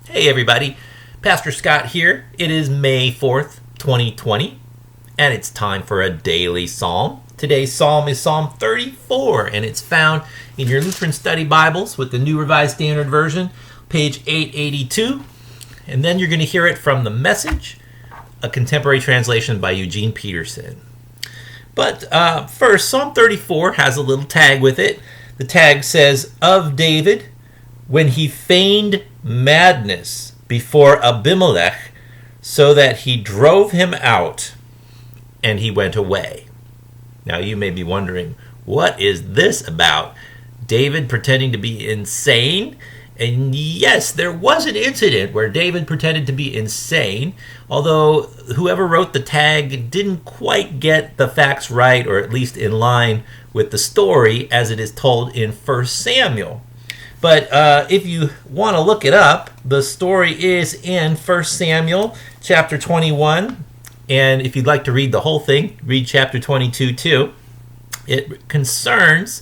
Hey everybody, Pastor Scott here. It is May 4th, 2020, and it's time for a daily psalm. Today's psalm is Psalm 34, and it's found in your Lutheran Study Bibles with the New Revised Standard Version, page 882. And then you're going to hear it from the Message, a contemporary translation by Eugene Peterson. But first, Psalm 34 has a little tag with it. The tag says, "Of David, when he feigned madness before Abimelech, so that he drove him out, and he went away." Now you may be wondering, what is this about? David pretending to be insane? And yes, there was an incident where David pretended to be insane, although whoever wrote the tag didn't quite get the facts right, or at least in line with the story as it is told in 1 Samuel. But if you want to look it up, the story is in 1 Samuel chapter 21. And if you'd like to read the whole thing, read chapter 22 too. It concerns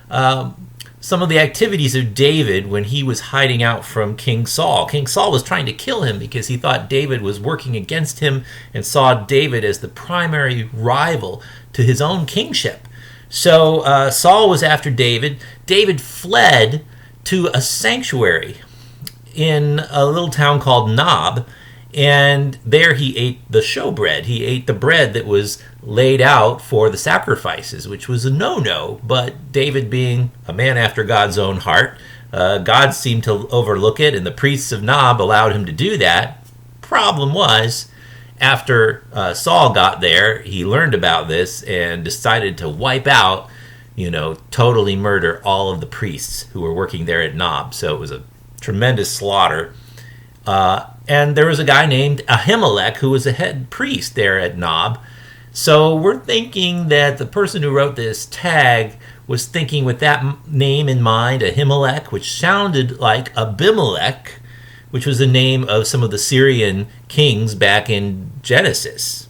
some of the activities of David when he was hiding out from King Saul. King Saul was trying to kill him because he thought David was working against him and saw David as the primary rival to his own kingship. So Saul was after David. David fled to a sanctuary in a little town called Nob, and there he ate the showbread. He ate the bread that was laid out for the sacrifices, which was a no-no, but David, being a man after God's own heart, God seemed to overlook it, and the priests of Nob allowed him to do that. Problem was, after Saul got there, he learned about this and decided to wipe out, totally murder all of the priests who were working there at Nob. So it was a tremendous slaughter. And there was a guy named Ahimelech who was a head priest there at Nob. So we're thinking that the person who wrote this tag was thinking with that name in mind, Ahimelech, which sounded like Abimelech, which was the name of some of the Syrian kings back in Genesis.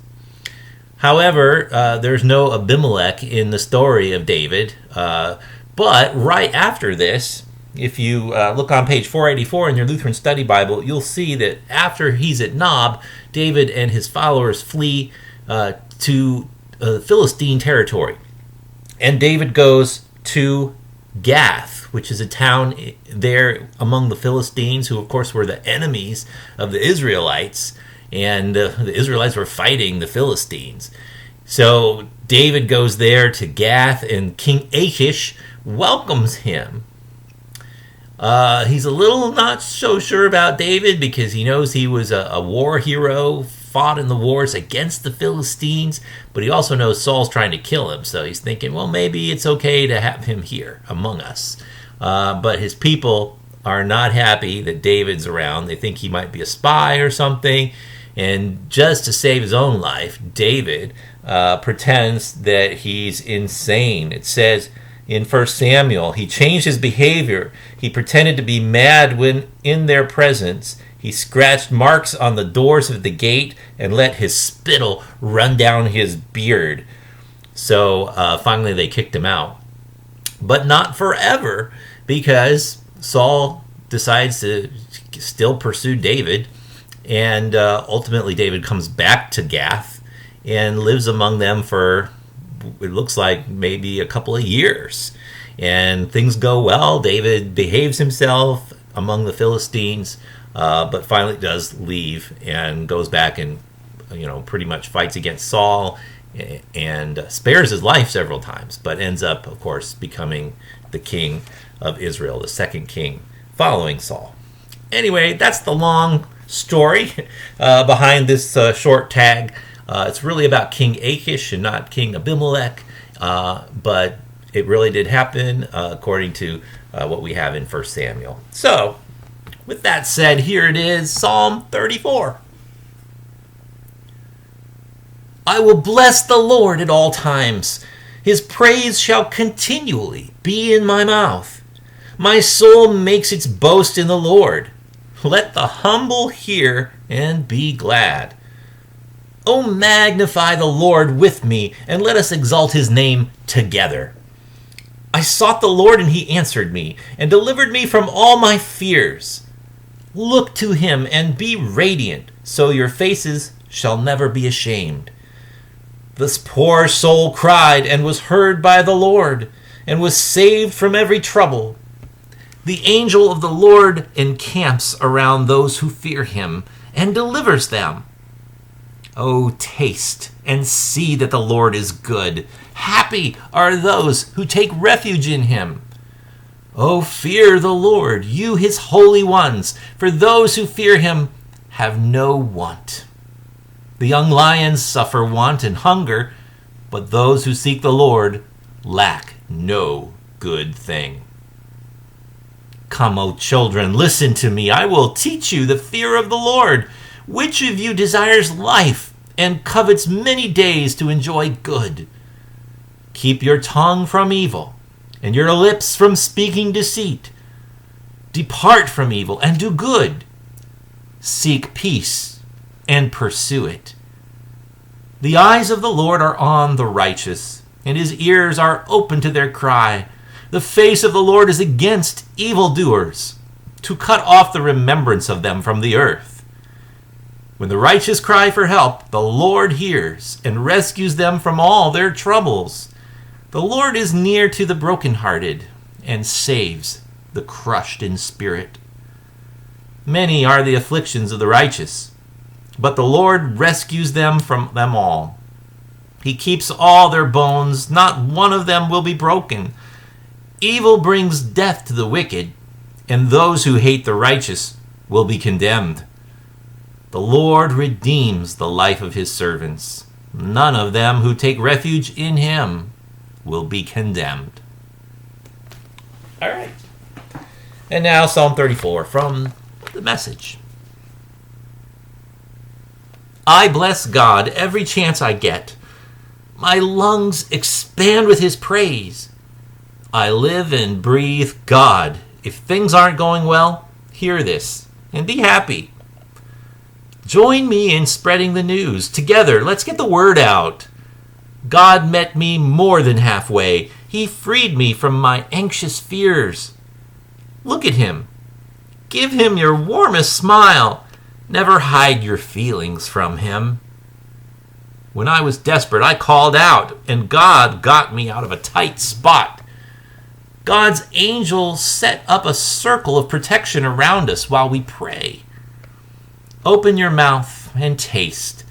However, there's no Abimelech in the story of David. But right after this, if you look on page 484 in your Lutheran Study Bible, you'll see that after he's at Nob, David and his followers flee to Philistine territory. And David goes to Gath, which is a town there among the Philistines, who of course were the enemies of the Israelites. And the Israelites were fighting the Philistines. So David goes there to Gath, and King Achish welcomes him. He's a little not so sure about David because he knows he was a war hero, fought in the wars against the Philistines, but he also knows Saul's trying to kill him. So he's thinking, well, maybe it's okay to have him here among us. But his people are not happy that David's around. They think he might be a spy or something. And just to save his own life, David pretends that he's insane. It says in 1 Samuel, he changed his behavior. He pretended to be mad when in their presence. He scratched marks on the doors of the gate and let his spittle run down his beard. So finally they kicked him out. But not forever, because Saul decides to still pursue David. And ultimately David comes back to Gath and lives among them for, it looks like, maybe a couple of years. And things go well. David behaves himself among the Philistines, but finally does leave and goes back and pretty much fights against Saul and spares his life several times, but ends up, of course, becoming the king of Israel, the second king following Saul. Anyway, that's the long story behind this short tag. It's really about King Achish and not King Abimelech, but it really did happen according to what we have in 1 Samuel. So, with that said, here it is, Psalm 34. I will bless the Lord at all times. His praise shall continually be in my mouth. My soul makes its boast in the Lord. Let the humble hear and be glad. O magnify the Lord with me, and let us exalt his name together. I sought the Lord, and he answered me, and delivered me from all my fears. Look to him and be radiant, so your faces shall never be ashamed. This poor soul cried and was heard by the Lord, and was saved from every trouble. The angel of the Lord encamps around those who fear him, and delivers them. Oh, taste and see that the Lord is good. Happy are those who take refuge in him. Oh, fear the Lord, you his holy ones, for those who fear him have no want. The young lions suffer want and hunger, but those who seek the Lord lack no good thing. Come, O children, listen to me. I will teach you the fear of the Lord. Which of you desires life and covets many days to enjoy good? Keep your tongue from evil and your lips from speaking deceit. Depart from evil and do good. Seek peace and pursue it. The eyes of the Lord are on the righteous, and his ears are open to their cry. The face of the Lord is against evildoers, to cut off the remembrance of them from the earth. When the righteous cry for help, the Lord hears and rescues them from all their troubles. The Lord is near to the brokenhearted and saves the crushed in spirit. Many are the afflictions of the righteous, but the Lord rescues them from them all. He keeps all their bones, not one of them will be broken. Evil brings death to the wicked, and those who hate the righteous will be condemned. The Lord redeems the life of his servants. None of them who take refuge in him will be condemned. All right. And now Psalm 34 from the Message. I bless God every chance I get. My lungs expand with his praise. I live and breathe God. If things aren't going well, hear this and be happy. Join me in spreading the news. Together, let's get the word out. God met me more than halfway. He freed me from my anxious fears. Look at him. Give him your warmest smile. Never hide your feelings from him. When I was desperate, I called out, and God got me out of a tight spot. God's angels set up a circle of protection around us while we pray. Open your mouth and taste.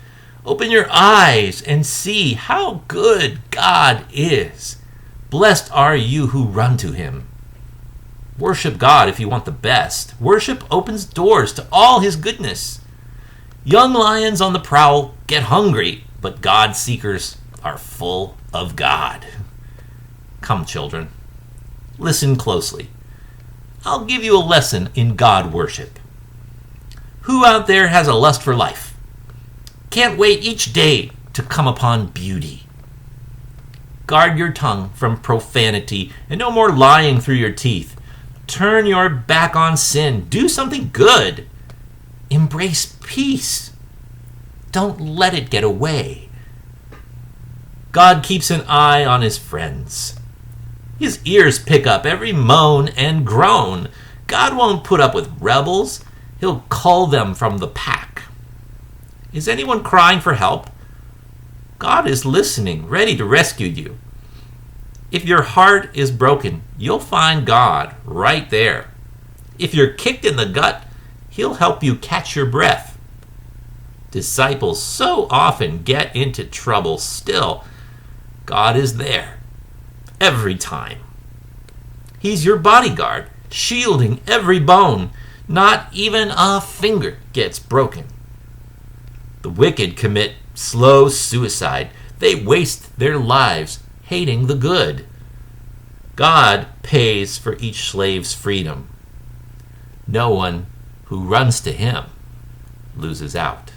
Open your eyes and see how good God is. Blessed are you who run to him. Worship God if you want the best. Worship opens doors to all his goodness. Young lions on the prowl get hungry, but God seekers are full of God. Come, children, listen closely. I'll give you a lesson in God worship. Who out there has a lust for life? Can't wait each day to come upon beauty. Guard your tongue from profanity and no more lying through your teeth. Turn your back on sin. Do something good. Embrace peace. Don't let it get away. God keeps an eye on his friends. His ears pick up every moan and groan. God won't put up with rebels. He'll cull them from the pack. Is anyone crying for help? God is listening, ready to rescue you. If your heart is broken, you'll find God right there. If you're kicked in the gut, he'll help you catch your breath. Disciples so often get into trouble. Still, God is there every time. He's your bodyguard, shielding every bone. Not even a finger gets broken. The wicked commit slow suicide. They waste their lives hating the good. God pays for each slave's freedom. No one who runs to him loses out.